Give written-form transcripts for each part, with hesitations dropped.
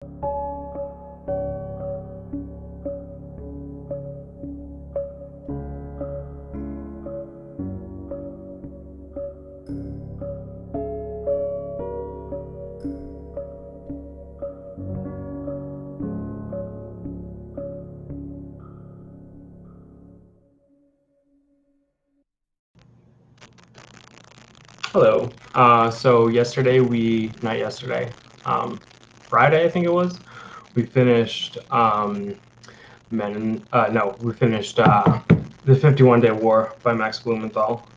Hello. Not yesterday, Friday, I think it was, we finished we finished The 51 Day War by Max Blumenthal,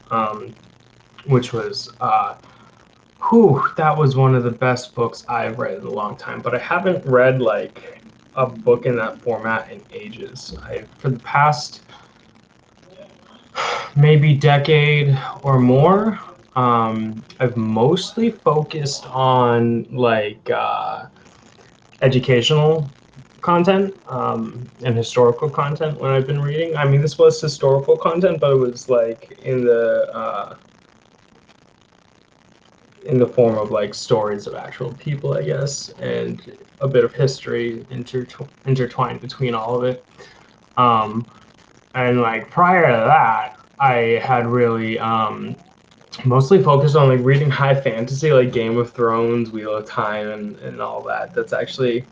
which was, that was one of the best books I've read in a long time, but I haven't read like a book in that format in ages. For the past maybe decade or more, I've mostly focused on like educational content and historical content when I've been reading. I mean, this was historical content, but it was like in the form of like stories of actual people, I guess, and a bit of history intertwined between all of it. And like prior to that, I had really mostly focused on like reading high fantasy, like Game of Thrones, Wheel of Time, and all that. That's actually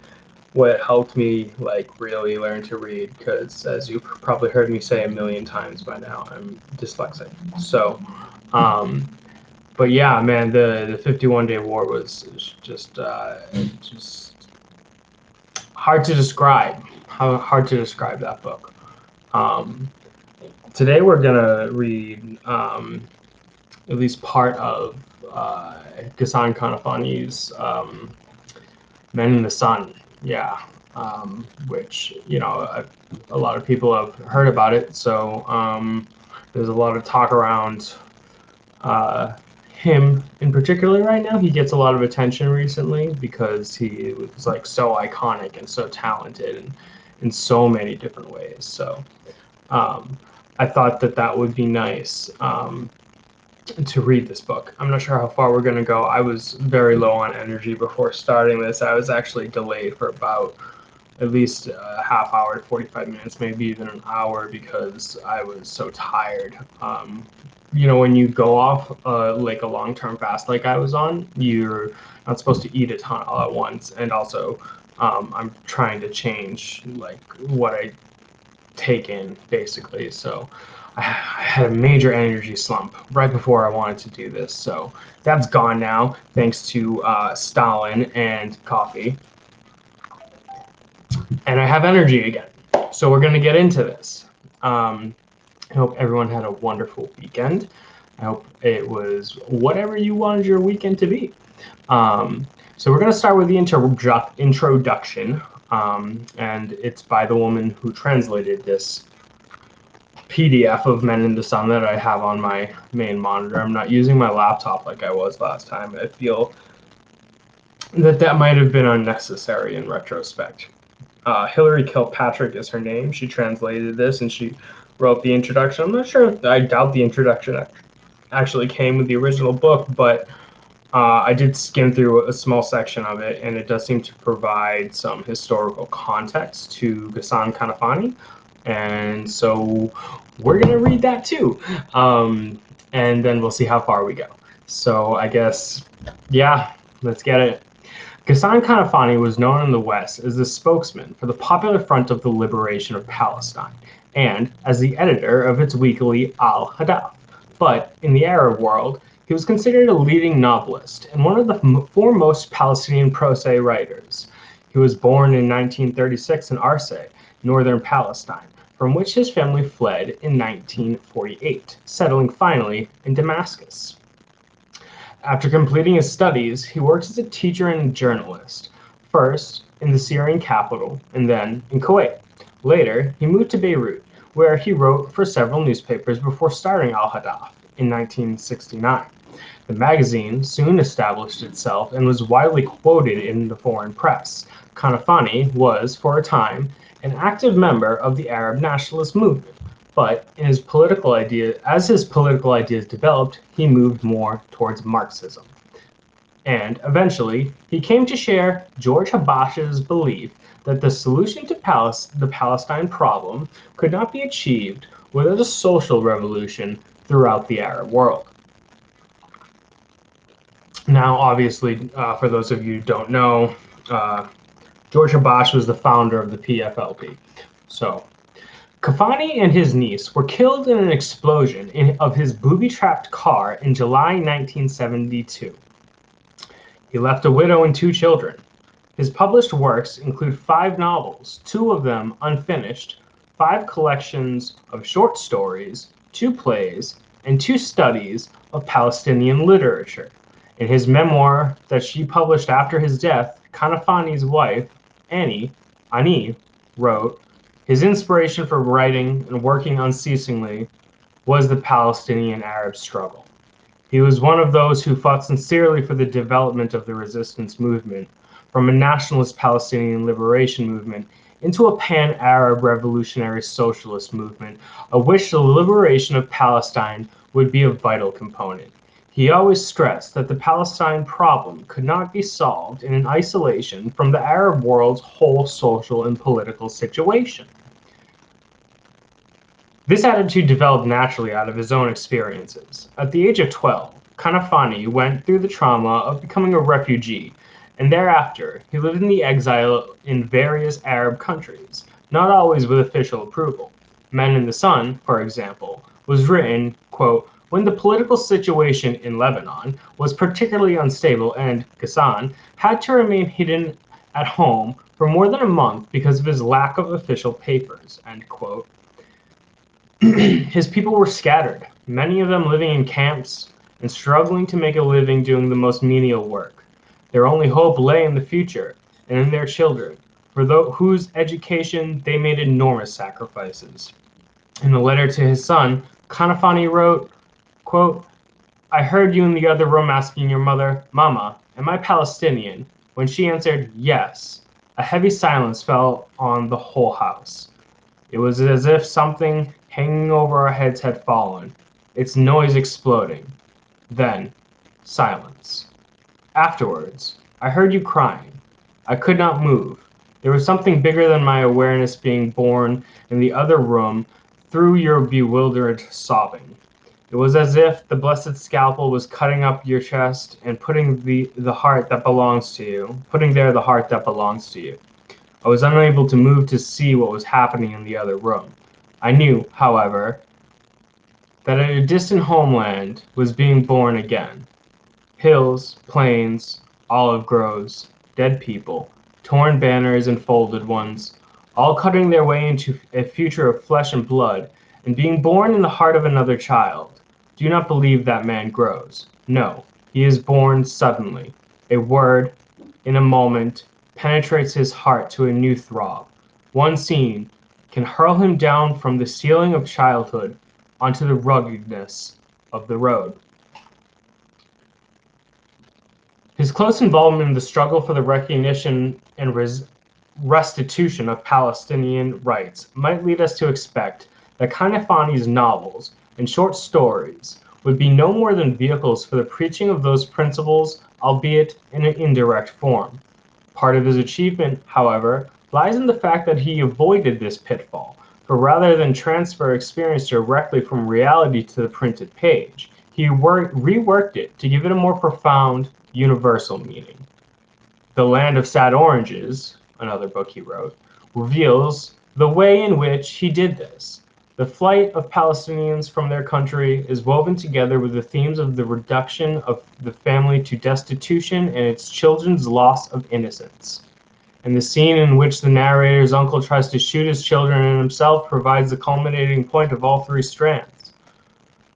what helped me like really learn to read, because as you've probably heard me say a million times by now, I'm dyslexic. So, but yeah, man, the 51 Day War was just hard to describe. How hard to describe that book. Today we're gonna read at least part of Ghassan Kanafani's Men in the Sun. Yeah, which a lot of people have heard about it. So there's a lot of talk around him in particular right now. He gets a lot of attention recently because he was like so iconic and so talented and in so many different ways. So I thought that would be nice to read this book. I'm not sure how far we're going to go. I was very low on energy before starting this. I was actually delayed for about at least a half hour to 45 minutes, maybe even an hour, because I was so tired. When you go off like a long-term fast like I was on, you're not supposed to eat a ton all at once. And also, I'm trying to change like what I take in, basically. So I had a major energy slump right before I wanted to do this. So that's gone now, thanks to Stalin and coffee. And I have energy again. So we're going to get into this. I hope everyone had a wonderful weekend. I hope it was whatever you wanted your weekend to be. So we're going to start with the introduction, and it's by the woman who translated this PDF of Men in the Sun that I have on my main monitor. I'm not using my laptop like I was last time. I feel that might have been unnecessary in retrospect. Hilary Kilpatrick is her name. She translated this and she wrote the introduction. I'm not sure. I doubt the introduction actually came with the original book, but I did skim through a small section of it, and it does seem to provide some historical context to Ghassan Kanafani. And so we're going to read that too. And then we'll see how far we go. So I guess, yeah, let's get it. Ghassan Kanafani was known in the West as the spokesman for the Popular Front of the Liberation of Palestine and as the editor of its weekly Al-Hadaf. But in the Arab world, he was considered a leading novelist and one of the foremost Palestinian prose writers. He was born in 1936 in Arse, northern Palestine, from which his family fled in 1948, settling finally in Damascus. After completing his studies, he worked as a teacher and journalist, first in the Syrian capital and then in Kuwait. Later, he moved to Beirut, where he wrote for several newspapers before starting Al-Hadaf in 1969. The magazine soon established itself and was widely quoted in the foreign press. Kanafani was, for a time, an active member of the Arab nationalist movement, but as his political ideas developed, he moved more towards Marxism. And eventually, he came to share George Habash's belief that the solution to the Palestine problem could not be achieved without a social revolution throughout the Arab world. Now, obviously, for those of you who don't know, George Habash was the founder of the PFLP. So, Kanafani and his niece were killed in an explosion of his booby-trapped car in July 1972. He left a widow and 2 children. His published works include 5 novels, 2 of them unfinished, 5 collections of short stories, 2 plays, and 2 studies of Palestinian literature. In his memoir that she published after his death, Kanafani's wife, Ani, wrote, "His inspiration for writing and working unceasingly was the Palestinian-Arab struggle. He was one of those who fought sincerely for the development of the resistance movement, from a nationalist Palestinian liberation movement into a pan-Arab revolutionary socialist movement, of which the liberation of Palestine would be a vital component. He always stressed that the Palestine problem could not be solved in isolation from the Arab world's whole social and political situation." This attitude developed naturally out of his own experiences. At the age of 12, Kanafani went through the trauma of becoming a refugee, and thereafter he lived in the exile in various Arab countries, not always with official approval. Men in the Sun, for example, was written, quote, "When the political situation in Lebanon was particularly unstable and Ghassan had to remain hidden at home for more than a month because of his lack of official papers," end quote. His people were scattered, many of them living in camps and struggling to make a living doing the most menial work. Their only hope lay in the future and in their children, for whose education they made enormous sacrifices. In a letter to his son, Kanafani wrote, quote, "I heard you in the other room asking your mother, 'Mama, am I Palestinian?' When she answered, 'Yes,' a heavy silence fell on the whole house. It was as if something hanging over our heads had fallen, its noise exploding. Then, silence. Afterwards, I heard you crying. I could not move. There was something bigger than my awareness being born in the other room through your bewildered sobbing. It was as if the blessed scalpel was cutting up your chest and putting the heart that belongs to you, putting there the heart that belongs to you. I was unable to move to see what was happening in the other room. I knew, however, that a distant homeland was being born again. Hills, plains, olive groves, dead people, torn banners and folded ones, all cutting their way into a future of flesh and blood, and being born in the heart of another child. Do not believe that man grows. No, he is born suddenly. A word, in a moment, penetrates his heart to a new throb. One scene can hurl him down from the ceiling of childhood onto the ruggedness of the road." His close involvement in the struggle for the recognition and restitution of Palestinian rights might lead us to expect that Kanafani's novels and short stories would be no more than vehicles for the preaching of those principles, albeit in an indirect form. Part of his achievement, however, lies in the fact that he avoided this pitfall, for rather than transfer experience directly from reality to the printed page, he reworked it to give it a more profound, universal meaning. The Land of Sad Oranges, another book he wrote, reveals the way in which he did this. The flight of Palestinians from their country is woven together with the themes of the reduction of the family to destitution and its children's loss of innocence. And the scene in which the narrator's uncle tries to shoot his children and himself provides the culminating point of all 3 strands.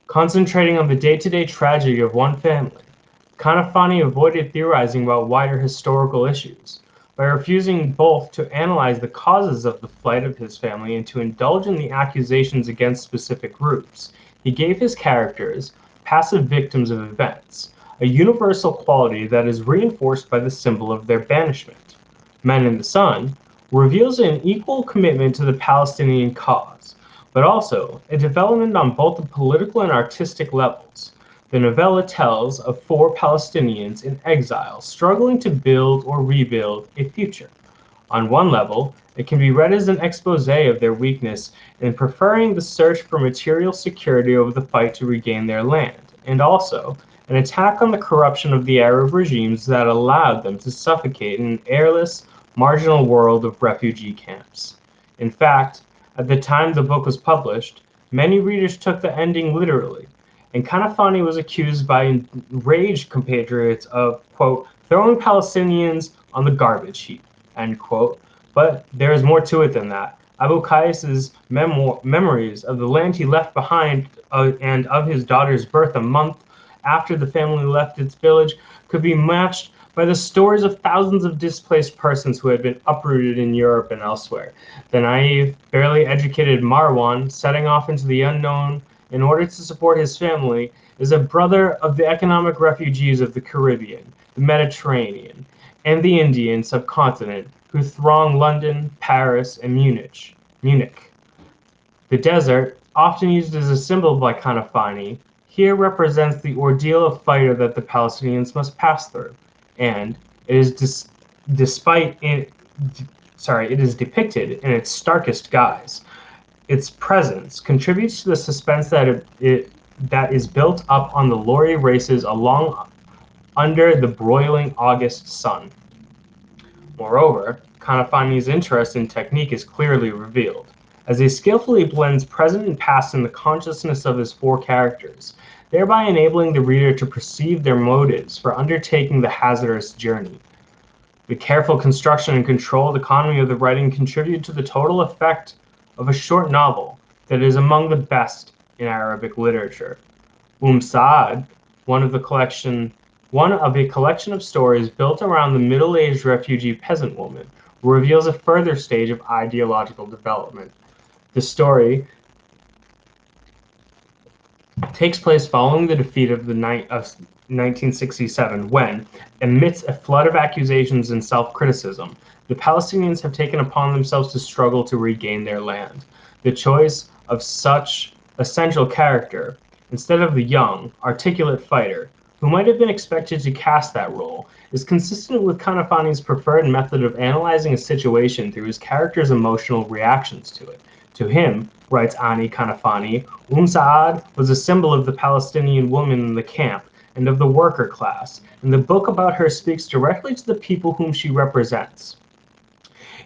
Concentrating on the day-to-day tragedy of one family, Kanafani avoided theorizing about wider historical issues. By refusing both to analyze the causes of the flight of his family and to indulge in the accusations against specific groups, he gave his characters, passive victims of events, a universal quality that is reinforced by the symbol of their banishment. Men in the Sun reveals an equal commitment to the Palestinian cause, but also a development on both the political and artistic levels. The novella tells of four Palestinians in exile struggling to build or rebuild a future. On one level, it can be read as an expose of their weakness in preferring the search for material security over the fight to regain their land, and also an attack on the corruption of the Arab regimes that allowed them to suffocate in an airless, marginal world of refugee camps. In fact, at the time the book was published, many readers took the ending literally, and Kanafani was accused by enraged compatriots of, quote, throwing Palestinians on the garbage heap, end quote. But there is more to it than that. Abu Qais's memories of the land he left behind and of his daughter's birth a month after the family left its village could be matched by the stories of thousands of displaced persons who had been uprooted in Europe and elsewhere. The naive, barely educated Marwan, setting off into the unknown in order to support his family, is a brother of the economic refugees of the Caribbean, the Mediterranean, and the Indian subcontinent who throng London, Paris, and Munich. The desert, often used as a symbol by Kanafani, here represents the ordeal of fighter that the Palestinians must pass through, and it is it is depicted in its starkest guise. Its presence contributes to the suspense that is built up on the lorry races along under the broiling August sun. Moreover, Kanafani's interest in technique is clearly revealed, as he skillfully blends present and past in the consciousness of his four characters, thereby enabling the reader to perceive their motives for undertaking the hazardous journey. The careful construction and controlled economy of the writing contribute to the total effect of a short novel that is among the best in Arabic literature. Saad, one of a collection of stories built around the middle-aged refugee peasant woman, reveals a further stage of ideological development. The story takes place following the defeat of 1967 when, amidst a flood of accusations and self-criticism, the Palestinians have taken upon themselves to struggle to regain their land. The choice of such a central character, instead of the young, articulate fighter, who might have been expected to cast that role, is consistent with Kanafani's preferred method of analyzing a situation through his character's emotional reactions to it. To him, writes Ani Kanafani, Saad was a symbol of the Palestinian woman in the camp and of the worker class, and the book about her speaks directly to the people whom she represents.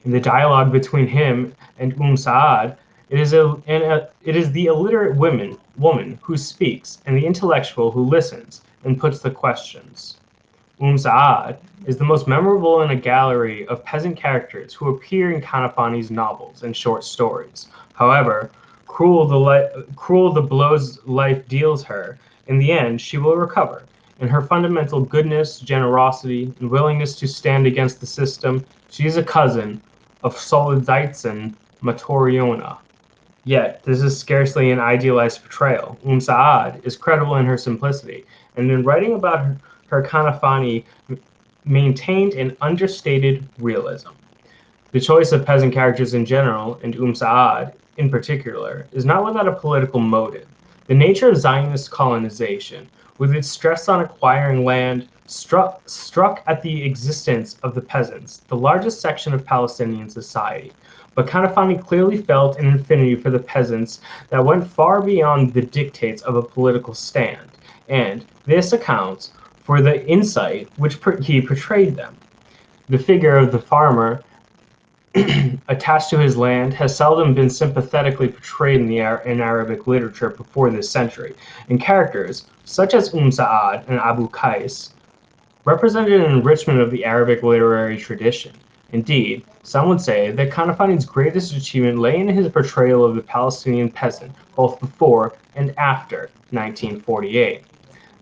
In the dialogue between him and Saad, it is the illiterate woman who speaks and the intellectual who listens and puts the questions. Saad is the most memorable in a gallery of peasant characters who appear in Kanafani's novels and short stories. However, cruel the blows life deals her, in the end she will recover. In her fundamental goodness, generosity, and willingness to stand against the system, she is a cousin of Solidzhenitsyn Matoriona. Yet, this is scarcely an idealized portrayal. Saad is credible in her simplicity, and in writing about her Kanafani maintained an understated realism. The choice of peasant characters in general, and Saad in particular, is not without a political motive. The nature of Zionist colonization, with its stress on acquiring land, struck at the existence of the peasants, the largest section of Palestinian society. But Kanafani clearly felt an affinity for the peasants that went far beyond the dictates of a political stand, and this accounts for the insight which he portrayed them. The figure of the farmer attached to his land has seldom been sympathetically portrayed in Arabic literature before this century, and characters such as Saad and Abu Qais represented an enrichment of the Arabic literary tradition. Indeed, some would say that Kanafani's greatest achievement lay in his portrayal of the Palestinian peasant, both before and after 1948.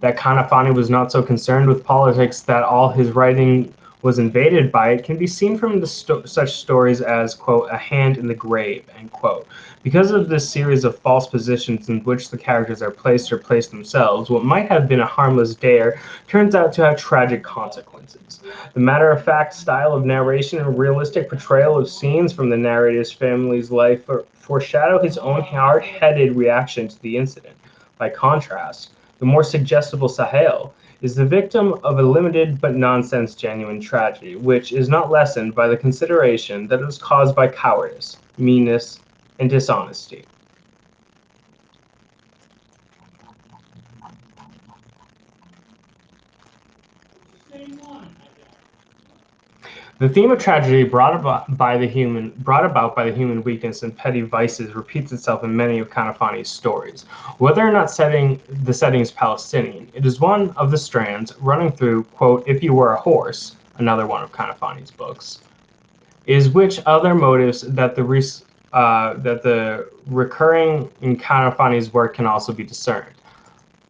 That Kanafani was not so concerned with politics that all his writing was invaded by it can be seen from such stories as, quote, A Hand in the Grave, end quote. Because of this series of false positions in which the characters are placed or place themselves, what might have been a harmless dare turns out to have tragic consequences. The matter-of-fact style of narration and realistic portrayal of scenes from the narrator's family's life foreshadow his own hard-headed reaction to the incident. By contrast, The more suggestible Sahel is the victim of a limited but nonsense genuine tragedy, which is not lessened by the consideration that it was caused by cowardice, meanness, and dishonesty. The theme of tragedy brought about by the human weakness and petty vices repeats itself in many of Kanafani's stories. Whether or not the setting is Palestinian, it is one of the strands running through, quote, If You Were a Horse, another one of Kanafani's books, is which other motives that the recurring in Kanafani's work can also be discerned.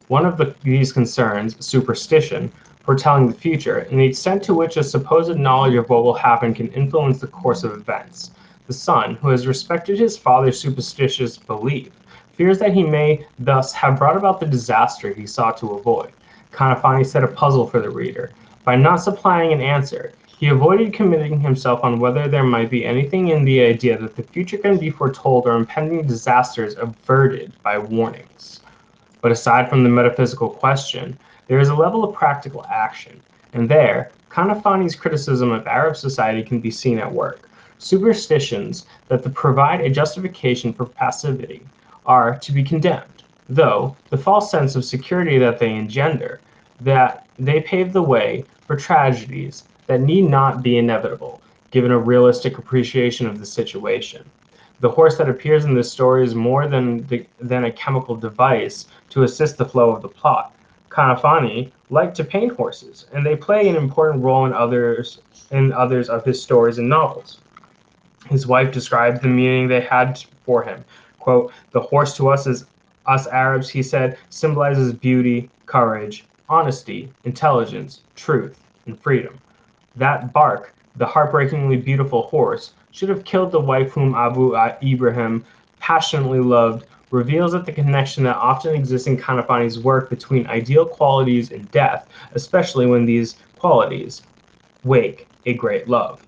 One of these concerns, superstition, foretelling the future, and the extent to which a supposed knowledge of what will happen can influence the course of events. The son, who has respected his father's superstitious belief, fears that he may thus have brought about the disaster he sought to avoid. Kanafani set a puzzle for the reader. By not supplying an answer, he avoided committing himself on whether there might be anything in the idea that the future can be foretold or impending disasters averted by warnings. But aside from the metaphysical question, there is a level of practical action, and there, Kanafani's criticism of Arab society can be seen at work. Superstitions that provide a justification for passivity are to be condemned, though the false sense of security that they engender, that they pave the way for tragedies that need not be inevitable, given a realistic appreciation of the situation. The horse that appears in this story is more than a chemical device to assist the flow of the plot. Kanafani liked to paint horses, and they play an important role in others of his stories and novels. His wife described the meaning they had for him. Quote, The horse to us Arabs, he said, symbolizes beauty, courage, honesty, intelligence, truth, and freedom. That bark, the heartbreakingly beautiful horse, should have killed the wife whom Abu Ibrahim passionately loved, reveals that the connection that often exists in Kanafani's work between ideal qualities and death, especially when these qualities wake a great love.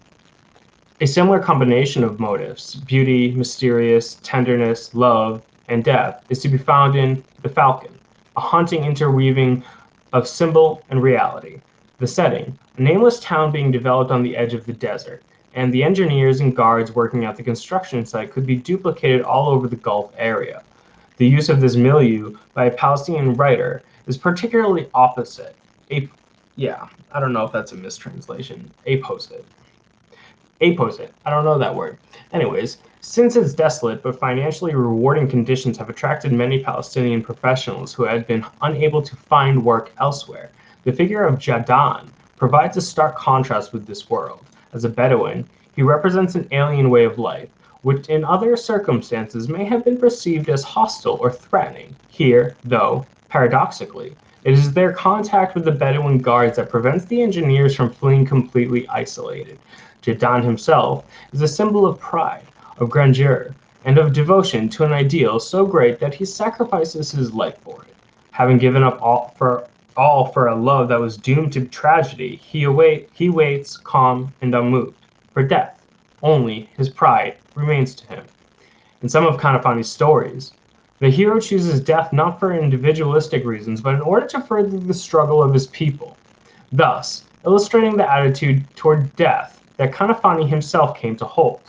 A similar combination of motives, beauty, mysterious, tenderness, love, and death, is to be found in The Falcon, a haunting interweaving of symbol and reality. The setting, a nameless town being developed on the edge of the desert, and the engineers and guards working at the construction site could be duplicated all over the Gulf area. The use of this milieu by a Palestinian writer is particularly opposite. I don't know if that's a mistranslation. Apposite. I don't know that word. Anyways, since its desolate but financially rewarding conditions have attracted many Palestinian professionals who had been unable to find work elsewhere, the figure of Jaddan provides a stark contrast with this world. As a Bedouin, he represents an alien way of life, which in other circumstances may have been perceived as hostile or threatening. Here, though, paradoxically, it is their contact with the Bedouin guards that prevents the engineers from feeling completely isolated. Jaddan himself is a symbol of pride, of grandeur, and of devotion to an ideal so great that he sacrifices his life for it. Having given up all for a love that was doomed to tragedy, he waits, calm and unmoved, for death. Only his pride remains to him. In some of Kanafani's stories, the hero chooses death not for individualistic reasons, but in order to further the struggle of his people, thus illustrating the attitude toward death that Kanafani himself came to hold.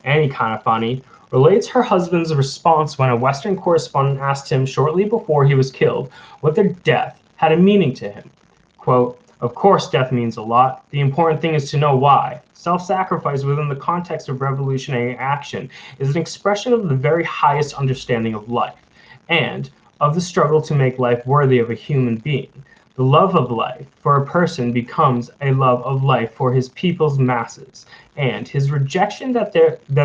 Annie Kanafani relates her husband's response when a Western correspondent asked him shortly before he was killed whether death had a meaning to him. Quote, Of course death means a lot. The important thing is to know why. Self-sacrifice within the context of revolutionary action is an expression of the very highest understanding of life, and of the struggle to make life worthy of a human being. The love of life for a person becomes a love of life for his people's masses, and his rejection that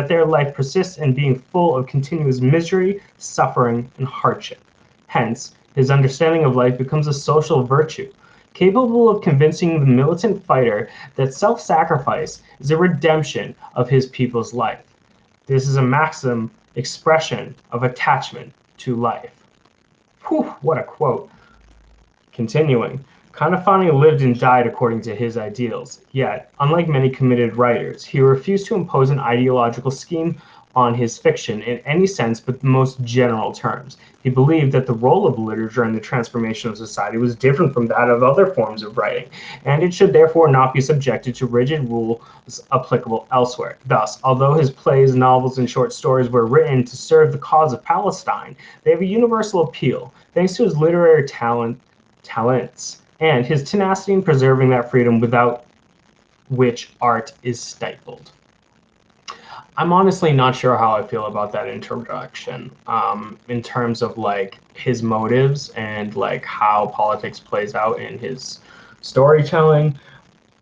their life persists in being full of continuous misery, suffering, and hardship. Hence, his understanding of life becomes a social virtue, capable of convincing the militant fighter that self-sacrifice is a redemption of his people's life. This is a maxim expression of attachment to life. Whew, what a quote. Continuing, Kanafani lived and died according to his ideals, yet, unlike many committed writers, he refused to impose an ideological scheme on his fiction in any sense but the most general terms. He believed that the role of literature in the transformation of society was different from that of other forms of writing, and it should therefore not be subjected to rigid rules applicable elsewhere. Thus, although his plays, novels, and short stories were written to serve the cause of Palestine, they have a universal appeal, thanks to his literary talents and his tenacity in preserving that freedom without which art is stifled. I'm honestly not sure how I feel about that introduction, in terms of like his motives and like how politics plays out in his storytelling.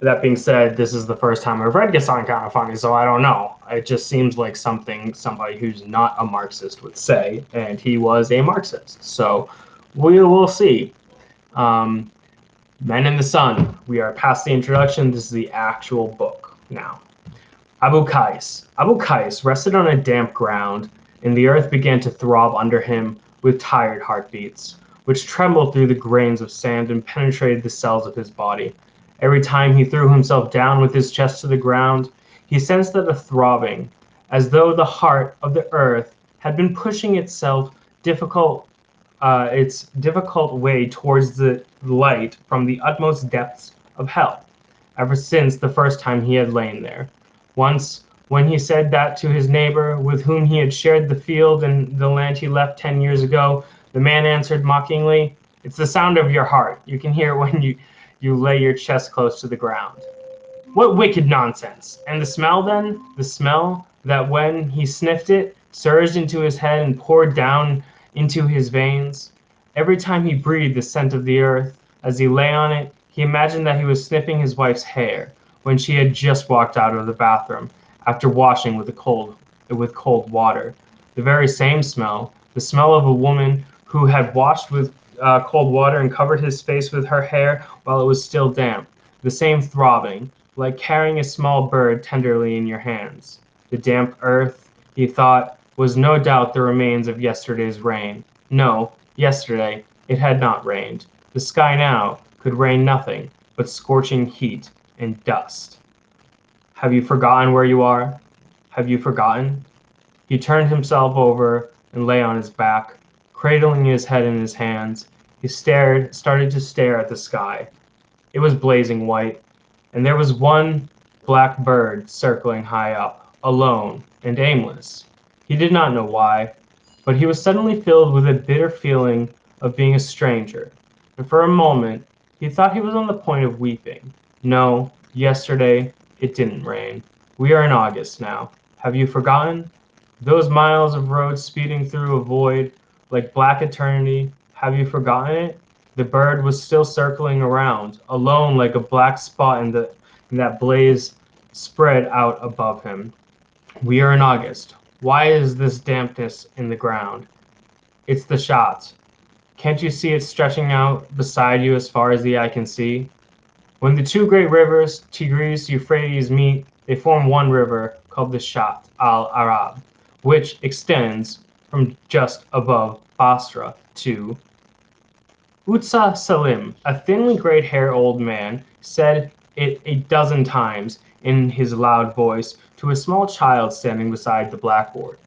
That being said, this is the first time I've read Ghassan Kanafani, so I don't know. It just seems like something somebody who's not a Marxist would say, and he was a Marxist. So we will see. Um, Men in the Sun. We are past the introduction. This is the actual book now. Abu Qais. Abu Qais rested on a damp ground, and the earth began to throb under him with tired heartbeats, which trembled through the grains of sand and penetrated the cells of his body. Every time he threw himself down with his chest to the ground, he sensed that a throbbing, as though the heart of the earth had been pushing its difficult way towards the light from the utmost depths of hell, ever since the first time he had lain there. Once, when he said that to his neighbor, with whom he had shared the field and the land he left 10 years ago, the man answered mockingly, "It's the sound of your heart. You can hear it when you lay your chest close to the ground." What wicked nonsense! And the smell then? The smell that when he sniffed it, surged into his head and poured down into his veins. Every time he breathed the scent of the earth, as he lay on it, he imagined that he was sniffing his wife's hair when she had just walked out of the bathroom after washing with cold water. The very same smell, the smell of a woman who had washed with cold water and covered his face with her hair while it was still damp. The same throbbing, like carrying a small bird tenderly in your hands. The damp earth, he thought, was no doubt the remains of yesterday's rain. No, yesterday it had not rained. The sky now could rain nothing but scorching heat and dust. Have you forgotten where you are? Have you forgotten? He turned himself over and lay on his back, cradling his head in his hands. He started to stare at the sky. It was blazing white, and there was one black bird circling high up, alone and aimless. He did not know why, but he was suddenly filled with a bitter feeling of being a stranger, and for a moment he thought he was on the point of weeping. No, yesterday it didn't rain. We are in August now. Have you forgotten? Those miles of road speeding through a void like black eternity, have you forgotten it? The bird was still circling around, alone like a black spot in that blaze spread out above him. We are in August. Why is this dampness in the ground? It's the shots. Can't you see it stretching out beside you as far as the eye can see? When the two great rivers, Tigris, Euphrates, meet, they form one river called the Shat al-Arab, which extends from just above Basra to Utsa Salim, a thinly grayed-haired old man, said it a dozen times in his loud voice to a small child standing beside the blackboard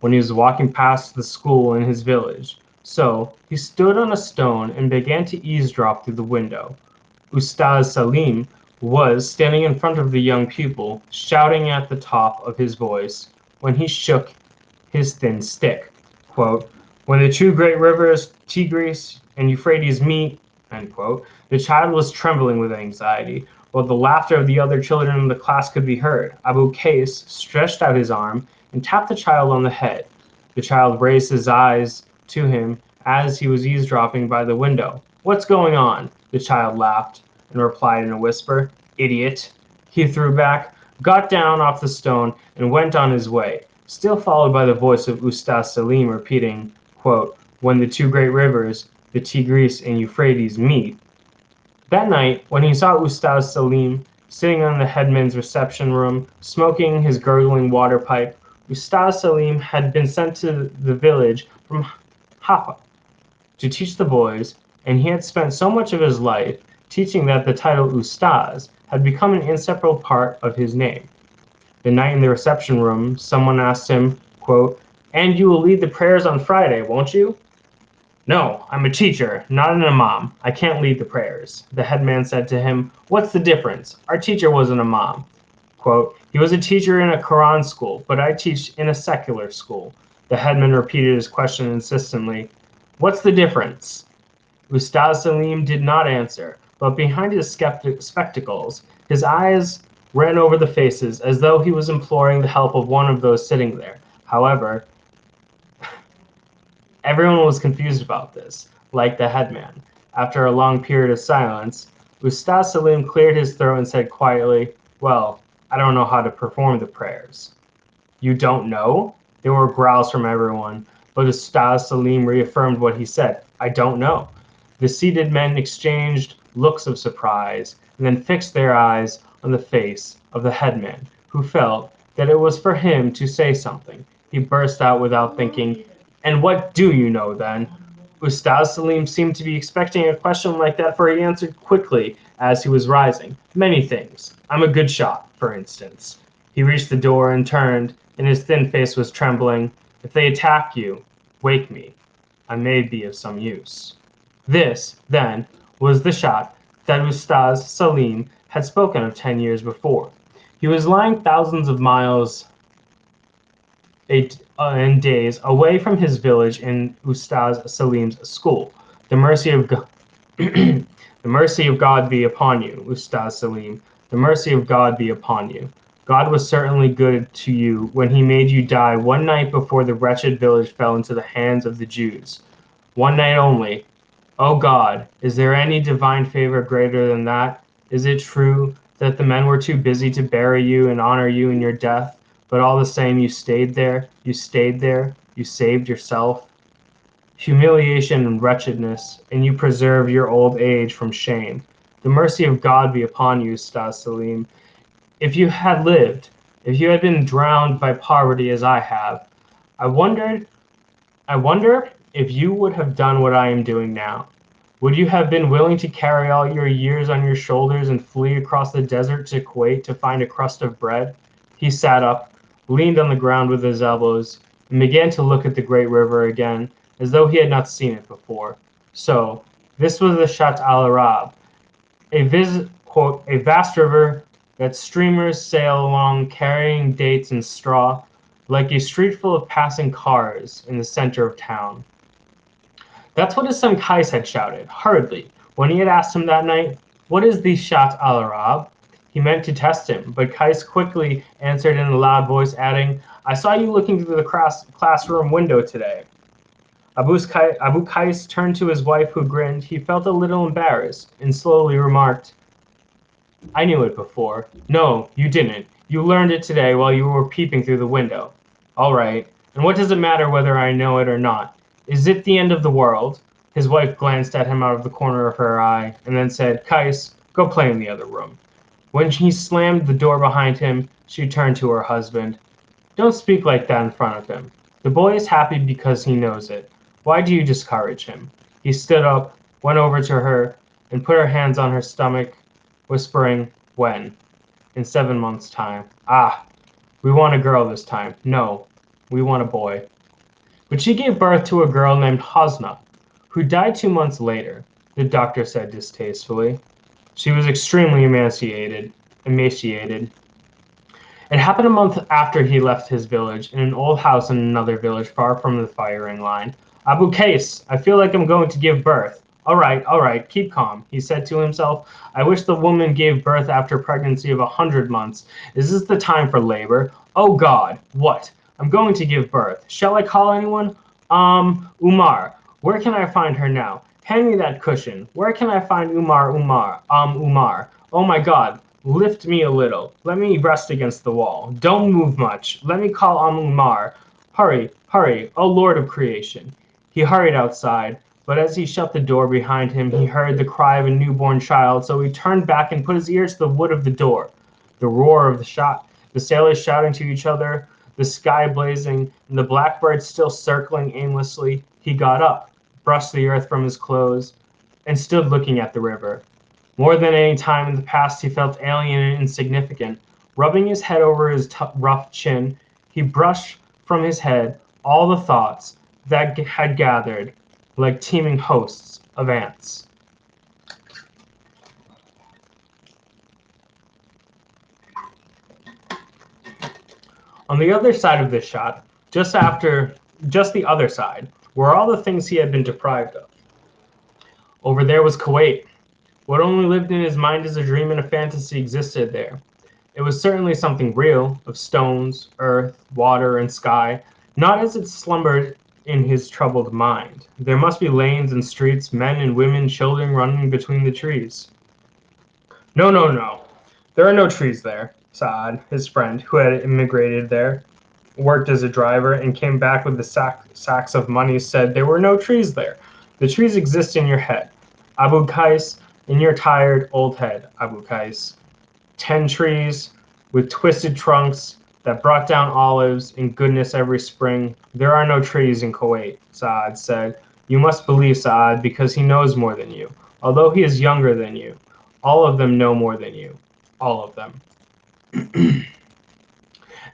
when he was walking past the school in his village. So he stood on a stone and began to eavesdrop through the window. Ustaz Salim was standing in front of the young pupil, shouting at the top of his voice when he shook his thin stick. Quote, "When the two great rivers, Tigris and Euphrates, meet," end quote, the child was trembling with anxiety, while the laughter of the other children in the class could be heard. Abu Qais stretched out his arm and tapped the child on the head. The child raised his eyes to him as he was eavesdropping by the window. "What's going on?" The child laughed and replied in a whisper. "Idiot," he threw back, got down off the stone, and went on his way, still followed by the voice of Ustaz Salim repeating, quote, "When the two great rivers, the Tigris and Euphrates, meet." That night, when he saw Ustaz Salim sitting in the headman's reception room, smoking his gurgling water pipe, Ustaz Salim had been sent to the village from Haifa to teach the boys, and he had spent so much of his life teaching that the title Ustaz had become an inseparable part of his name. The night in the reception room, someone asked him, quote, "And you will lead the prayers on Friday, won't you?" "No, I'm a teacher, not an imam. I can't lead the prayers." The headman said to him, "What's the difference? Our teacher was an imam." Quote, "He was a teacher in a Quran school, but I teach in a secular school." The headman repeated his question insistently. "What's the difference?" Ustaz Salim did not answer, but behind his spectacles, his eyes ran over the faces as though he was imploring the help of one of those sitting there. However, everyone was confused about this, like the headman. After a long period of silence, Ustaz Salim cleared his throat and said quietly, "Well, I don't know how to perform the prayers." "You don't know?" There were growls from everyone, but Ustaz Salim reaffirmed what he said. "I don't know." The seated men exchanged looks of surprise and then fixed their eyes on the face of the headman, who felt that it was for him to say something. He burst out without thinking, "And what do you know then?" Ustaz Salim seemed to be expecting a question like that, for he answered quickly as he was rising. "Many things. I'm a good shot, for instance." He reached the door and turned, and his thin face was trembling. "If they attack you, wake me. I may be of some use." This, then, was the shot that Ustaz Salim had spoken of 10 years before. He was lying thousands of miles and days away from his village in Ustaz Salim's school. The mercy of God, the mercy of God be upon you, Ustaz Salim. The mercy of God be upon you. God was certainly good to you when he made you die one night before the wretched village fell into the hands of the Jews. One night only. Oh God, is there any divine favor greater than that? Is it true that the men were too busy to bury you and honor you in your death, but all the same you stayed there, you saved yourself? Humiliation and wretchedness, and you preserve your old age from shame. The mercy of God be upon you, Ustaz Salim. If you had lived, if you had been drowned by poverty as I have, I wonder if you would have done what I am doing now. Would you have been willing to carry all your years on your shoulders and flee across the desert to Kuwait to find a crust of bread? He sat up, leaned on the ground with his elbows, and began to look at the great river again, as though he had not seen it before. So, this was the Shat al-Arab, quote, a vast river that streamers sail along carrying dates and straw, like a street full of passing cars in the center of town. That's what his son Kais had shouted, hurriedly, when he had asked him that night, "What is the Shat al-Arab?" He meant to test him, but Kais quickly answered in a loud voice, adding, "I saw you looking through the classroom window today." Abu Kais turned to his wife, who grinned. He felt a little embarrassed and slowly remarked, "I knew it before." "No, you didn't. You learned it today while you were peeping through the window." "All right. And what does it matter whether I know it or not? Is it the end of the world?" His wife glanced at him out of the corner of her eye and then said, "Kais, go play in the other room." When he slammed the door behind him, she turned to her husband. "Don't speak like that in front of him. The boy is happy because he knows it. Why do you discourage him?" He stood up, went over to her, and put her hands on her stomach, whispering, "When?" "In 7 months' time." "Ah, we want a girl this time." "No, we want a boy." But she gave birth to a girl named Hosna, who died 2 months later, the doctor said distastefully. She was extremely emaciated. It happened a month after he left his village, in an old house in another village far from the firing line. "Abu Kais, I feel like I'm going to give birth." All right, keep calm," he said to himself. "I wish the woman gave birth after pregnancy of 100 months. Is this the time for labor? Oh God, what? I'm going to give birth. Shall I call anyone? Umar. Where can I find her now? Hand me that cushion. Where can I find Umar? Umar. Oh my God. Lift me a little. Let me rest against the wall. Don't move much. Let me call Umar. Hurry, oh Lord of creation." He hurried outside, but as he shut the door behind him, he heard the cry of a newborn child, so he turned back and put his ear to the wood of the door. The roar of the shot, the sailors shouting to each other, the sky blazing, and the blackbirds still circling aimlessly. He got up, brushed the earth from his clothes, and stood looking at the river. More than any time in the past, he felt alien and insignificant. Rubbing his head over his rough chin, he brushed from his head all the thoughts that had gathered like teeming hosts of ants. On the other side of this shot, just the other side, were all the things he had been deprived of. Over there was Kuwait. What only lived in his mind as a dream and a fantasy existed there. It was certainly something real, of stones, earth, water, and sky, not as it slumbered in his troubled mind. There must be lanes and streets, men and women, children running between the trees. No, no, no. There are no trees there, Saad, his friend, who had immigrated there, worked as a driver, and came back with the sacks of money, said there were no trees there. The trees exist in your head. Abu Qais, in your tired old head, Abu Qais. 10 trees with twisted trunks that brought down olives and goodness every spring. There are no trees in Kuwait, Saad said. You must believe Saad because he knows more than you. Although he is younger than you, all of them know more than you. All of them. In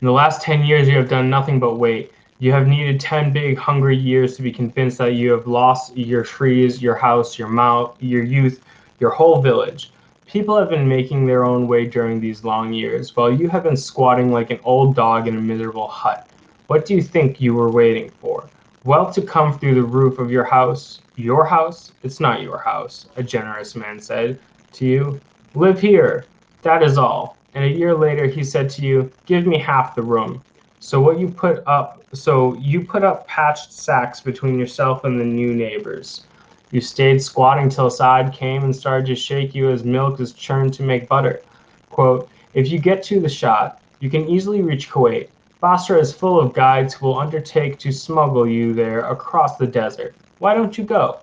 the last 10 years, you have done nothing but wait. You have needed 10 big, hungry years to be convinced that you have lost your trees, your house, your youth, your whole village. People have been making their own way during these long years, while you have been squatting like an old dog in a miserable hut. What do you think you were waiting for? Well, to come through the roof of your house? Your house? It's not your house, a generous man said to you. Live here. That is all. And a year later he said to you, give me half the room. So you put up patched sacks between yourself and the new neighbors. You stayed squatting till Saad came and started to shake you as milk is churned to make butter. Quote, if you get to the shot, you can easily reach Kuwait. Basra is full of guides who will undertake to smuggle you there across the desert. Why don't you go?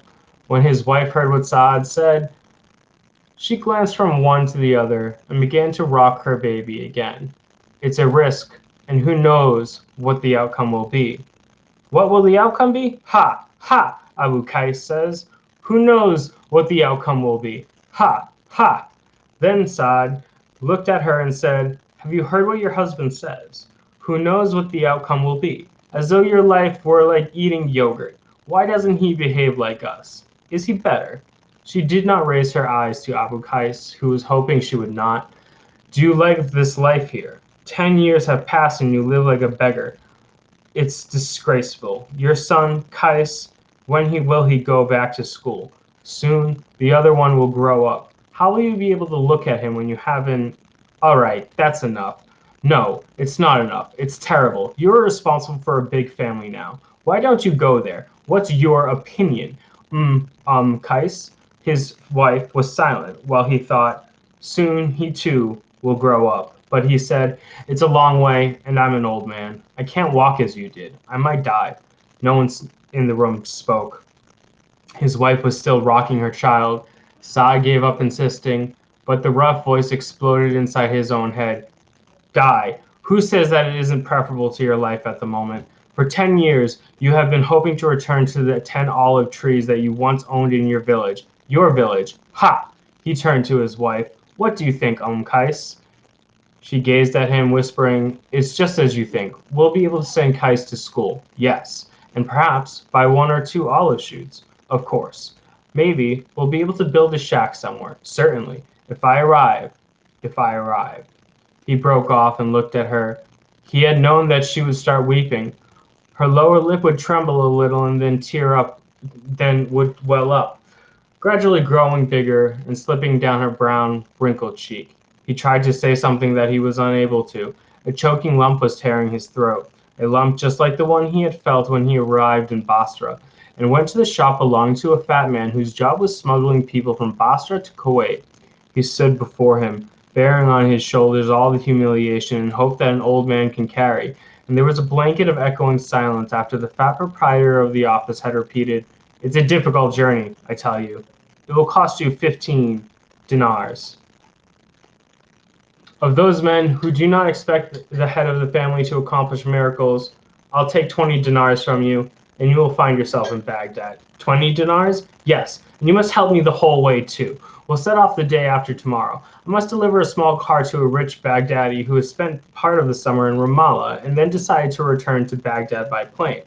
When his wife heard what Saad said, she glanced from one to the other and began to rock her baby again. It's a risk, and who knows what the outcome will be. What will the outcome be? Ha! Ha! Abu Qais says. Who knows what the outcome will be? Ha! Ha! Then Saad looked at her and said, have you heard what your husband says? Who knows what the outcome will be? As though your life were like eating yogurt. Why doesn't he behave like us? Is he better? She did not raise her eyes to Abu Qais, who was hoping she would not. Do you like this life here? 10 years have passed and you live like a beggar. It's disgraceful. Your son, Qais, when will he go back to school? Soon, the other one will grow up. How will you be able to look at him when you haven't... All right, that's enough. No, it's not enough. It's terrible. You're responsible for a big family now. Why don't you go there? What's your opinion? Qais, his wife, was silent while he thought. Soon he too will grow up. But he said, it's a long way, and I'm an old man. I can't walk as you did. I might die. No one in the room spoke. His wife was still rocking her child. Saad gave up insisting, but the rough voice exploded inside his own head. Die. Who says that it isn't preferable to your life at the moment? For 10 years, you have been hoping to return to the 10 olive trees that you once owned in your village. Your village. Ha! He turned to his wife. What do you think, Qais? She gazed at him, whispering, it's just as you think. We'll be able to send Qais to school. Yes. And perhaps buy 1 or 2 olive shoots. Of course. Maybe we'll be able to build a shack somewhere. Certainly. If I arrive. He broke off and looked at her. He had known that she would start weeping. Her lower lip would tremble a little and then would well up, gradually growing bigger and slipping down her brown, wrinkled cheek. He tried to say something that he was unable to. A choking lump was tearing his throat, a lump just like the one he had felt when he arrived in Basra, and went to the shop belonging to a fat man whose job was smuggling people from Basra to Kuwait. He stood before him, bearing on his shoulders all the humiliation and hope that an old man can carry, and there was a blanket of echoing silence after the fat proprietor of the office had repeated, it's a difficult journey, I tell you. It will cost you 15 dinars. Of those men who do not expect the head of the family to accomplish miracles, I'll take 20 dinars from you. and you will find yourself in Baghdad. 20 dinars? Yes, and you must help me the whole way too. We'll set off the day after tomorrow. I must deliver a small car to a rich Baghdadi who has spent part of the summer in Ramallah and then decided to return to Baghdad by plane.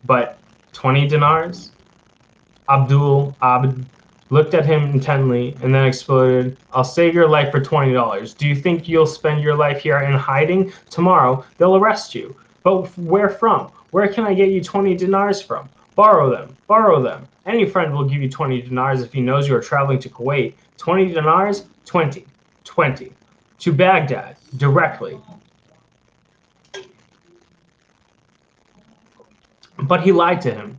But 20 dinars? Abdul Abd looked at him intently and then exploded. I'll save your life for $20. Do you think you'll spend your life here in hiding? Tomorrow, they'll arrest you. But where from? Where can I get you 20 dinars from? Borrow them. Borrow them. Any friend will give you 20 dinars if he knows you are traveling to Kuwait. 20 dinars? 20. 20. To Baghdad, directly. But he lied to him.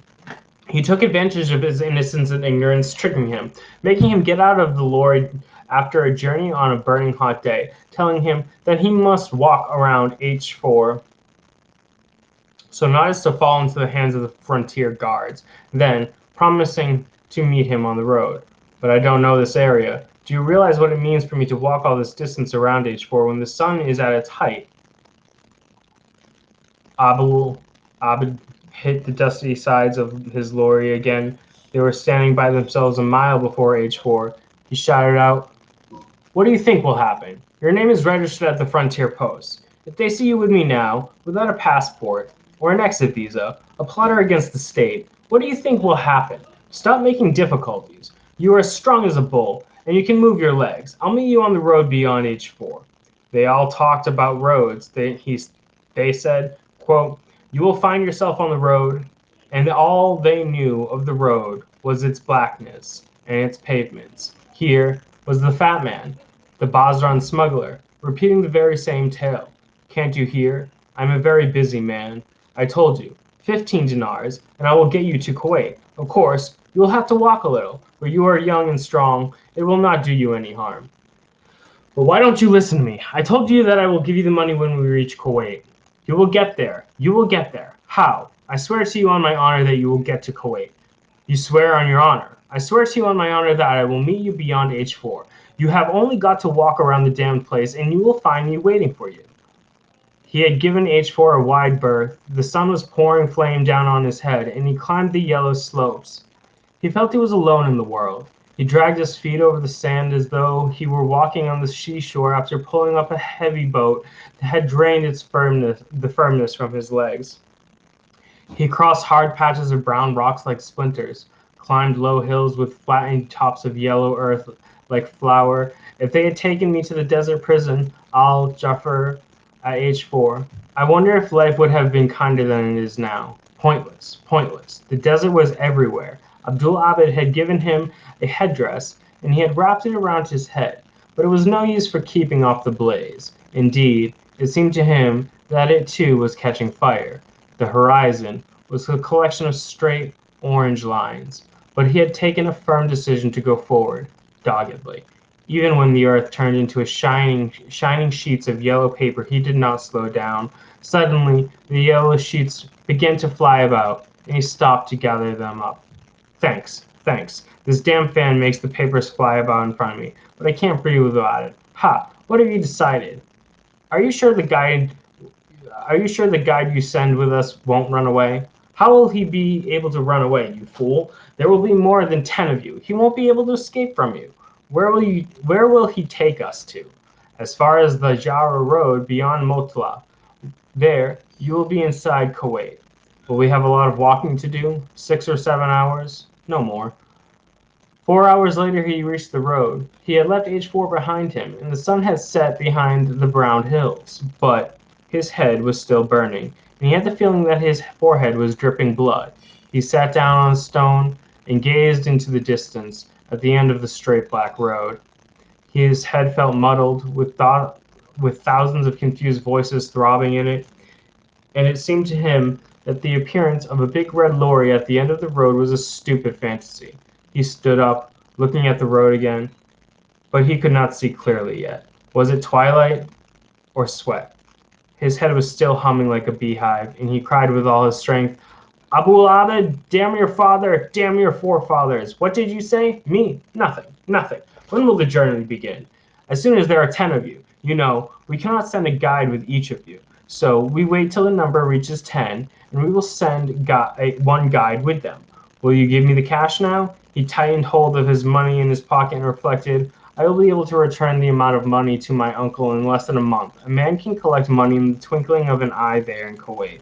He took advantage of his innocence and ignorance, tricking him, making him get out of the lorry after a journey on a burning hot day, telling him that he must walk around H4 so not as to fall into the hands of the frontier guards, then promising to meet him on the road. But I don't know this area. Do you realize what it means for me to walk all this distance around H4 when the sun is at its height? Abd hit the dusty sides of his lorry again. They were standing by themselves a mile before H4. He shouted out, "What do you think will happen? Your name is registered at the frontier post. If they see you with me now, without a passport or an exit visa, a plotter against the state, what do you think will happen? Stop making difficulties. You are as strong as a bull, and you can move your legs. I'll meet you on the road beyond H4. They all talked about roads. They said, quote, you will find yourself on the road, and all they knew of the road was its blackness and its pavements. Here was the fat man, the Basran smuggler, repeating the very same tale. Can't you hear? I'm a very busy man. I told you, 15 dinars, and I will get you to Kuwait. Of course, you will have to walk a little, but you are young and strong. It will not do you any harm. But why don't you listen to me? I told you that I will give you the money when we reach Kuwait. You will get there. You will get there. How? I swear to you on my honor that you will get to Kuwait. You swear on your honor. I swear to you on my honor that I will meet you beyond H4. You have only got to walk around the damned place, and you will find me waiting for you. He had given H4 a wide berth. The sun was pouring flame down on his head, and he climbed the yellow slopes. He felt he was alone in the world. He dragged his feet over the sand as though he were walking on the seashore after pulling up a heavy boat that had drained the firmness from his legs. He crossed hard patches of brown rocks like splinters, climbed low hills with flattened tops of yellow earth like flour. If they had taken me to the desert prison, Al Jafar at H4, I wonder if life would have been kinder than it is now. Pointless, pointless. The desert was everywhere. Abdul Abid had given him a headdress, and he had wrapped it around his head, but it was no use for keeping off the blaze. Indeed, it seemed to him that it too was catching fire. The horizon was a collection of straight, orange lines, but he had taken a firm decision to go forward, doggedly. Even when the earth turned into shining sheets of yellow paper, he did not slow down. Suddenly, the yellow sheets began to fly about, and he stopped to gather them up. Thanks, thanks. This damn fan makes the papers fly about in front of me, but I can't breathe without it. Ha! What have you decided? Are you sure the guide you send with us won't run away? How will he be able to run away, you fool? There will be more than 10 of you. He won't be able to escape from you. Where will he take us to? As far as the Jara road beyond Motla. There, you will be inside Kuwait. Will we have a lot of walking to do? 6 or 7 hours? No more. 4 hours later he reached the road. He had left H4 behind him, and the sun had set behind the brown hills, but his head was still burning, and he had the feeling that his forehead was dripping blood. He sat down on a stone and gazed into the distance at the end of the straight black road. His head felt muddled with thousands of confused voices throbbing in it, and it seemed to him that the appearance of a big red lorry at the end of the road was a stupid fantasy. He stood up, looking at the road again, but he could not see clearly yet. Was it twilight or sweat? His head was still humming like a beehive, and he cried with all his strength, Abu Abid, damn your father, damn your forefathers. What did you say? Me? Nothing, nothing. When will the journey begin? As soon as there are 10 of you. You know, we cannot send a guide with each of you. So we wait till the number reaches 10, and we will send one guide with them. Will you give me the cash now? He tightened hold of his money in his pocket and reflected, I will be able to return the amount of money to my uncle in less than a month. A man can collect money in the twinkling of an eye there in Kuwait.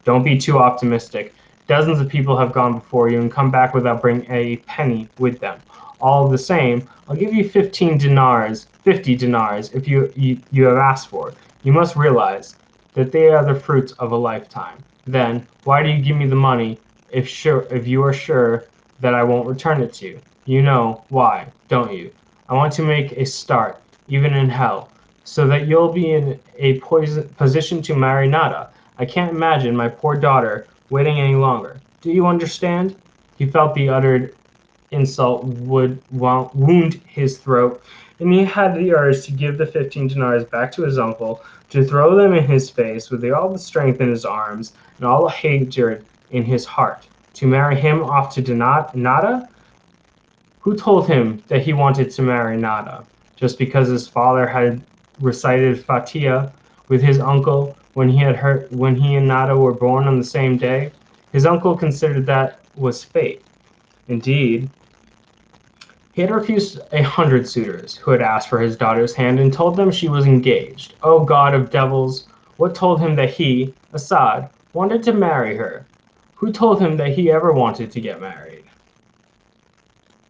Don't be too optimistic. Dozens of people have gone before you and come back without bringing a penny with them. All the same, I'll give you 15 dinars, 50 dinars, if you have asked for. You must realize that they are the fruits of a lifetime. Then, why do you give me the money if you are sure that I won't return it to you? You know why, don't you? I want to make a start, even in hell, so that you'll be in a position to marry Nada. I can't imagine my poor daughter waiting any longer. Do you understand? He felt the uttered insult would wound his throat, and he had the urge to give the 15 dinars back to his uncle, to throw them in his face with all the strength in his arms and all the hatred in his heart. To marry him off to Nada? Who told him that he wanted to marry Nada? Just because his father had recited Fatiha with his uncle when he and Nada were born on the same day? His uncle considered that was fate. Indeed, he had refused 100 suitors who had asked for his daughter's hand and told them she was engaged. O God of devils, what told him that he, Assad, wanted to marry her? Who told him that he ever wanted to get married?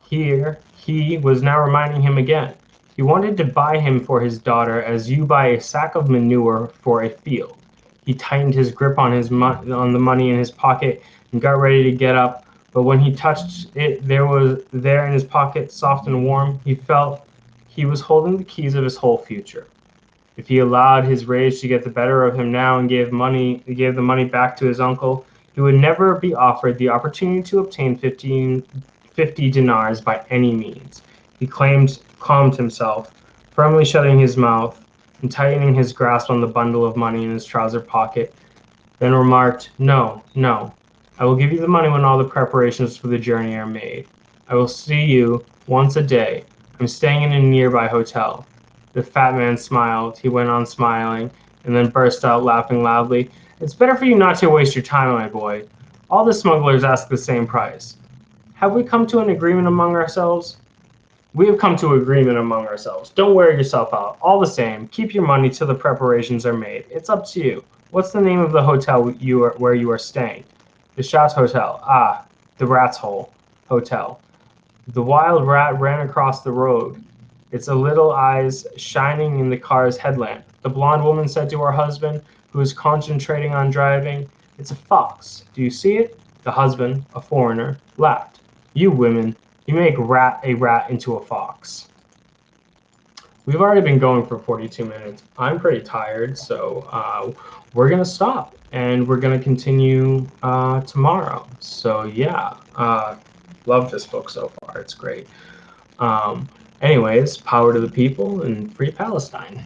Here he was now reminding him again. He wanted to buy him for his daughter as you buy a sack of manure for a field. He tightened his grip on the money in his pocket and got ready to get up, but when he touched it, there in his pocket, soft and warm, he felt he was holding the keys of his whole future. If he allowed his rage to get the better of him now and gave the money back to his uncle, he would never be offered the opportunity to obtain 50 dinars by any means. He calmed himself, firmly shutting his mouth and tightening his grasp on the bundle of money in his trouser pocket, then remarked, No, no. I will give you the money when all the preparations for the journey are made. I will see you once a day. I'm staying in a nearby hotel. The fat man smiled. He went on smiling, and then burst out laughing loudly. It's better for you not to waste your time, my boy. All the smugglers ask the same price. Have we come to an agreement among ourselves? We have come to agreement among ourselves. Don't wear yourself out. All the same, keep your money till the preparations are made. It's up to you. What's the name of the hotel where you are staying? The Schatz Hotel. Ah, the Rat's Hole Hotel. The wild rat ran across the road, its little eyes shining in the car's headlamp. The blonde woman said to her husband, who was concentrating on driving, It's a fox. Do you see it? The husband, a foreigner, laughed. You women, you make a rat into a fox. We've already been going for 42 minutes. I'm pretty tired, so we're going to stop and we're going to continue tomorrow. So yeah, love this book so far. It's great. Anyways, power to the people and free Palestine.